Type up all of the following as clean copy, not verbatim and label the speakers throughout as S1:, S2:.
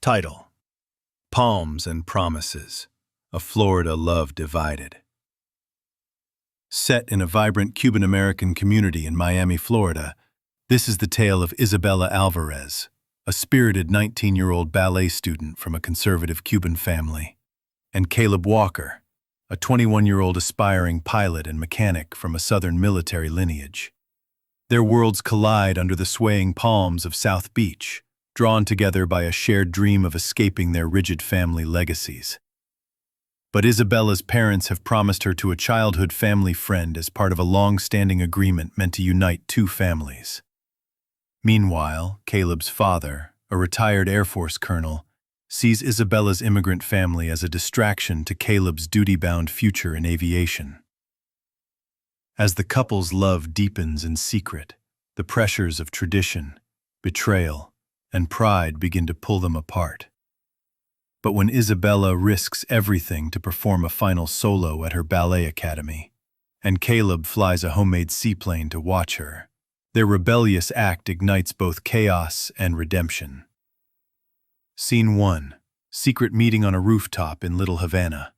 S1: Title: Palms and Promises, A Florida Love Divided. Set in a vibrant Cuban-American community in Miami, Florida, this is the tale of Isabela Alvarez, a spirited 19-year-old ballet student from a conservative Cuban family, and Caleb Walker, a 21-year-old aspiring pilot and mechanic from a Southern military lineage. Their worlds collide under the swaying palms of South Beach, drawn together by a shared dream of escaping their rigid family legacies. But Isabela's parents have promised her to a childhood family friend as part of a long-standing agreement meant to unite two families. Meanwhile, Caleb's father, a retired Air Force colonel, sees Isabela's immigrant family as a distraction to Caleb's duty-bound future in aviation. As the couple's love deepens in secret, the pressures of tradition, betrayal, and pride begin to pull them apart. But when Isabela risks everything to perform a final solo at her ballet academy, and Caleb flies a homemade seaplane to watch her, their rebellious act ignites both chaos and redemption. Scene 1. Secret meeting on a rooftop in Little Havana.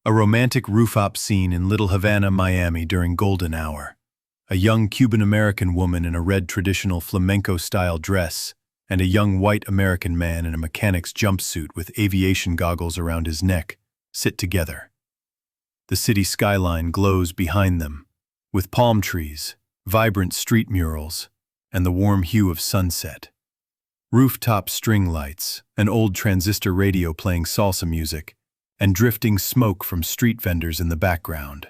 S1: A romantic rooftop scene in Little Havana, Miami during golden hour. A young Cuban-American woman in a red traditional flamenco-style dress and a young white American man in a mechanic's jumpsuit with aviation goggles around his neck sit together. The city skyline glows behind them, with palm trees, vibrant street murals, and the warm hue of sunset. Rooftop string lights, an old transistor radio playing salsa music, and drifting smoke from street vendors in the background.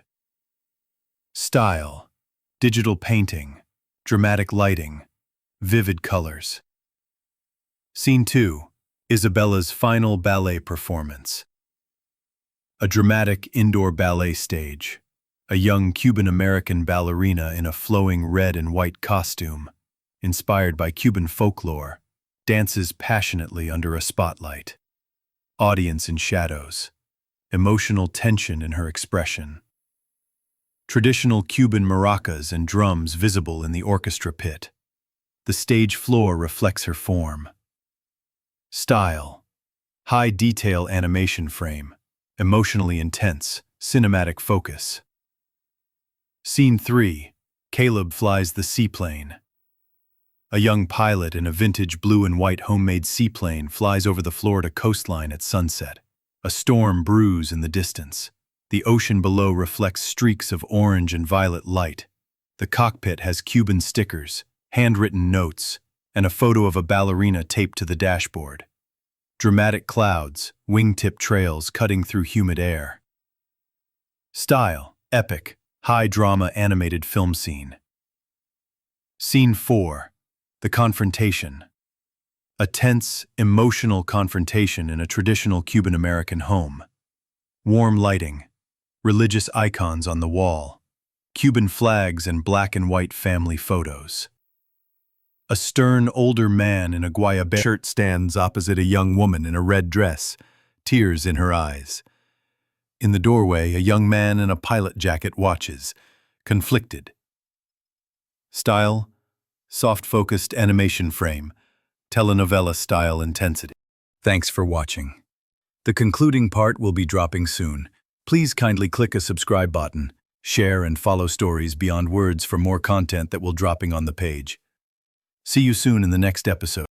S1: Style: digital painting, dramatic lighting, vivid colors. Scene 2. Isabela's final ballet performance. A dramatic indoor ballet stage. A young Cuban-American ballerina in a flowing red and white costume, inspired by Cuban folklore, dances passionately under a spotlight. Audience in shadows. Emotional tension in her expression. Traditional Cuban maracas and drums visible in the orchestra pit. The stage floor reflects her form. Style: high detail animation frame, emotionally intense, cinematic focus. Scene 3. Caleb flies the seaplane. A young pilot in a vintage blue and white homemade seaplane flies over the Florida coastline at sunset. A storm brews in the distance. The ocean below reflects streaks of orange and violet light. The cockpit has Cuban stickers, handwritten notes, and a photo of a ballerina taped to the dashboard. Dramatic clouds, wingtip trails cutting through humid air. Style: epic, high-drama animated film scene. Scene 4. The confrontation. A tense, emotional confrontation in a traditional Cuban-American home. Warm lighting, religious icons on the wall, Cuban flags and black and white family photos. A stern older man in a guayabera shirt stands opposite a young woman in a red dress, tears in her eyes. In the doorway, a young man in a pilot jacket watches, conflicted. Style: soft-focused animation frame, telenovela-style intensity. Thanks for watching. The concluding part will be dropping soon. Please kindly click a subscribe button, share and follow Stories Beyond Words for more content that will dropping on the page. See you soon in the next episode.